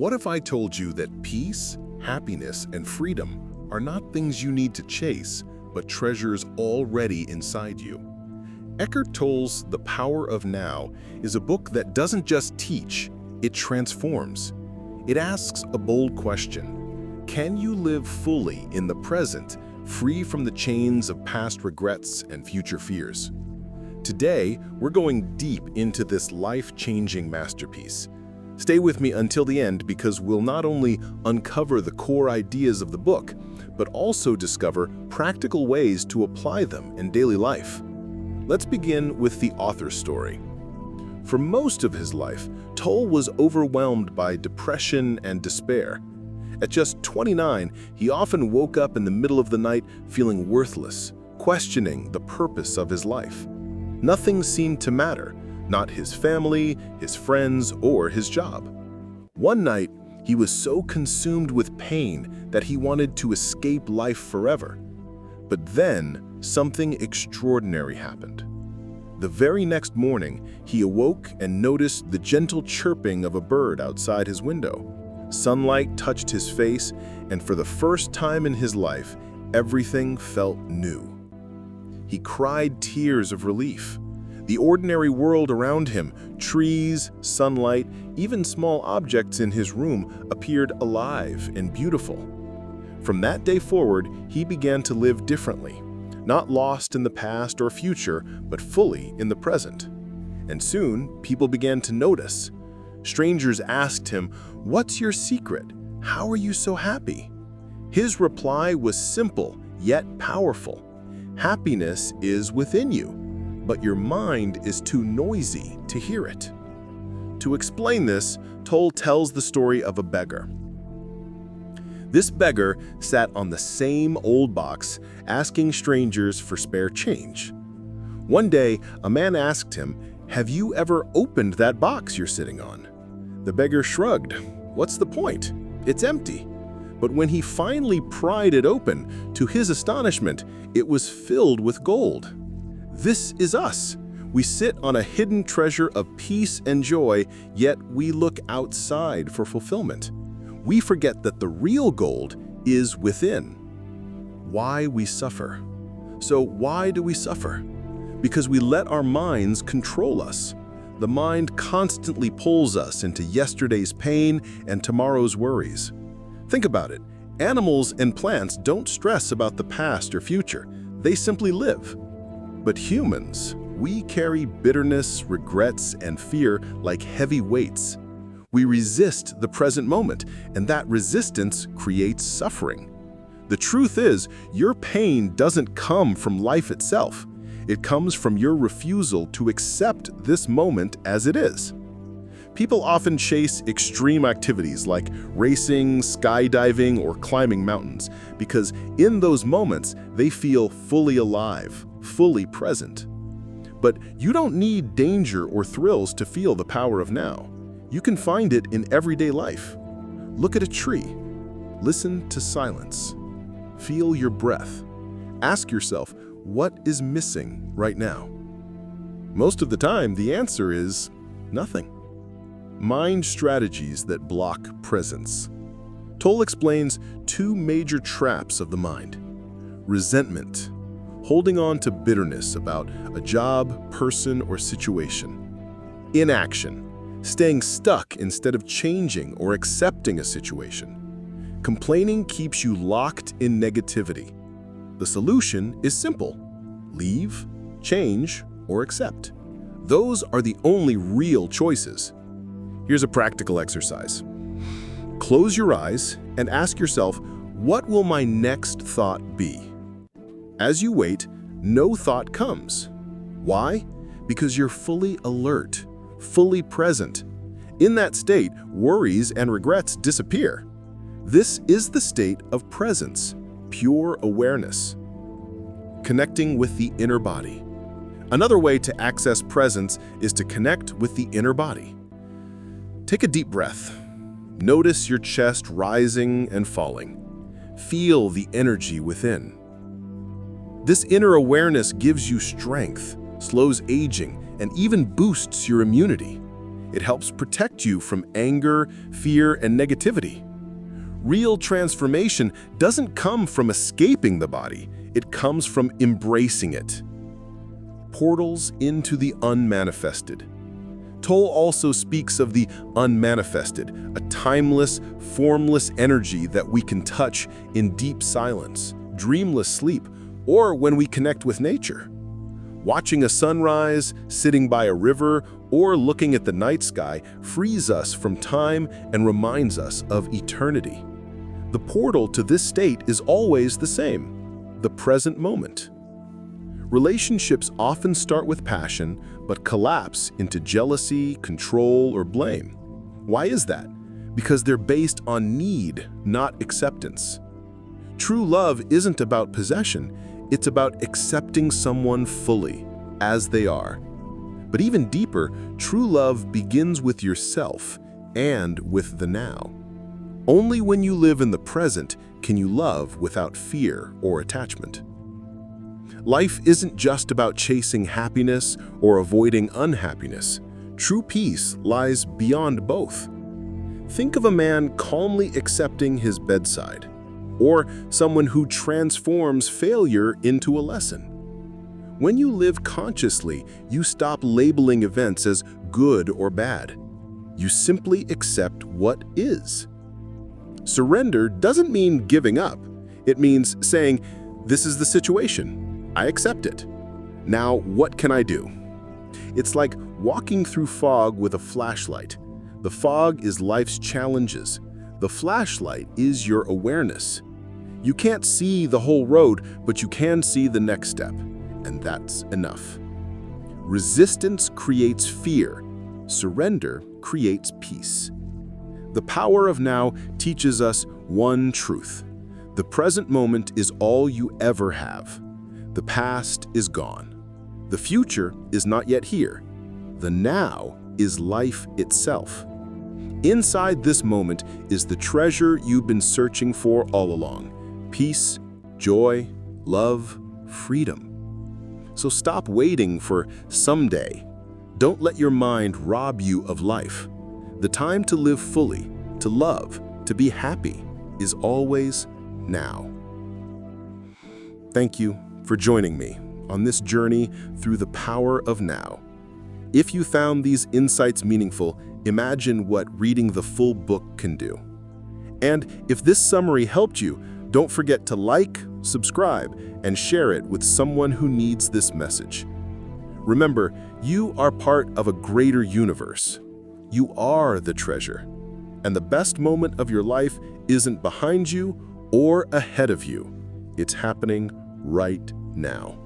What if I told you that peace, happiness, and freedom are not things you need to chase, but treasures already inside you? Eckhart Tolle's The Power of Now is a book that doesn't just teach, it transforms. It asks a bold question: can you live fully in the present, free from the chains of past regrets and future fears? Today, we're going deep into this life-changing masterpiece. Stay with me until the end because we'll not only uncover the core ideas of the book, but also discover practical ways to apply them in daily life. Let's begin with the author's story. For most of his life, Tolle was overwhelmed by depression and despair. At just 29, he often woke up in the middle of the night feeling worthless, questioning the purpose of his life. Nothing seemed to matter, not his family, his friends, or his job. One night, he was so consumed with pain that he wanted to escape life forever. But then, something extraordinary happened. The very next morning, he awoke and noticed the gentle chirping of a bird outside his window. Sunlight touched his face, and for the first time in his life, everything felt new. He cried tears of relief. The ordinary world around him, trees, sunlight, even small objects in his room, appeared alive and beautiful. From that day forward, he began to live differently, not lost in the past or future, but fully in the present. And soon, people began to notice. Strangers asked him, "What's your secret? How are you so happy?" His reply was simple, yet powerful. Happiness is within you, but your mind is too noisy to hear it. To explain this, Tolle tells the story of a beggar. This beggar sat on the same old box, asking strangers for spare change. One day, a man asked him, "Have you ever opened that box you're sitting on?" The beggar shrugged. "What's the point? It's empty." But when he finally pried it open, to his astonishment, it was filled with gold. This is us. We sit on a hidden treasure of peace and joy, yet we look outside for fulfillment. We forget that the real gold is within. Why we suffer. So why do we suffer? Because we let our minds control us. The mind constantly pulls us into yesterday's pain and tomorrow's worries. Think about it. Animals and plants don't stress about the past or future. They simply live. But humans, we carry bitterness, regrets, and fear like heavy weights. We resist the present moment, and that resistance creates suffering. The truth is, your pain doesn't come from life itself. It comes from your refusal to accept this moment as it is. People often chase extreme activities like racing, skydiving, or climbing mountains because in those moments, they feel fully alive, fully present. But you don't need danger or thrills to feel the power of now. You can find it in everyday life. Look at a tree. Listen to silence. Feel your breath. Ask yourself, what is missing right now? Most of the time, the answer is nothing. Mind strategies that block presence. Tolle explains two major traps of the mind. Resentment, holding on to bitterness about a job, person, or situation. Inaction, staying stuck instead of changing or accepting a situation. Complaining keeps you locked in negativity. The solution is simple: leave, change, or accept. Those are the only real choices. Here's a practical exercise. Close your eyes and ask yourself, what will my next thought be? As you wait, no thought comes. Why? Because you're fully alert, fully present. In that state, worries and regrets disappear. This is the state of presence, pure awareness. Connecting with the inner body. Another way to access presence is to connect with the inner body. Take a deep breath. Notice your chest rising and falling. Feel the energy within. This inner awareness gives you strength, slows aging, and even boosts your immunity. It helps protect you from anger, fear, and negativity. Real transformation doesn't come from escaping the body. It comes from embracing it. Portals into the unmanifested. Tolle also speaks of the unmanifested, a timeless, formless energy that we can touch in deep silence, dreamless sleep, or when we connect with nature. Watching a sunrise, sitting by a river, or looking at the night sky frees us from time and reminds us of eternity. The portal to this state is always the same, the present moment. Relationships often start with passion, but collapse into jealousy, control, or blame. Why is that? Because they're based on need, not acceptance. True love isn't about possession, it's about accepting someone fully, as they are. But even deeper, true love begins with yourself and with the now. Only when you live in the present can you love without fear or attachment. Life isn't just about chasing happiness or avoiding unhappiness. True peace lies beyond both. Think of a man calmly accepting his bedside, or someone who transforms failure into a lesson. When you live consciously, you stop labeling events as good or bad. You simply accept what is. Surrender doesn't mean giving up. It means saying, "This is the situation. I accept it. Now, what can I do?" It's like walking through fog with a flashlight. The fog is life's challenges. The flashlight is your awareness. You can't see the whole road, but you can see the next step, and that's enough. Resistance creates fear. Surrender creates peace. The power of now teaches us one truth. The present moment is all you ever have. The past is gone. The future is not yet here. The now is life itself. Inside this moment is the treasure you've been searching for all along. Peace, joy, love, freedom. So stop waiting for someday. Don't let your mind rob you of life. The time to live fully, to love, to be happy is always now. Thank you for joining me on this journey through the power of now. If you found these insights meaningful, imagine what reading the full book can do. And if this summary helped you, don't forget to like, subscribe, and share it with someone who needs this message. Remember, you are part of a greater universe. You are the treasure. And the best moment of your life isn't behind you or ahead of you. It's happening right now.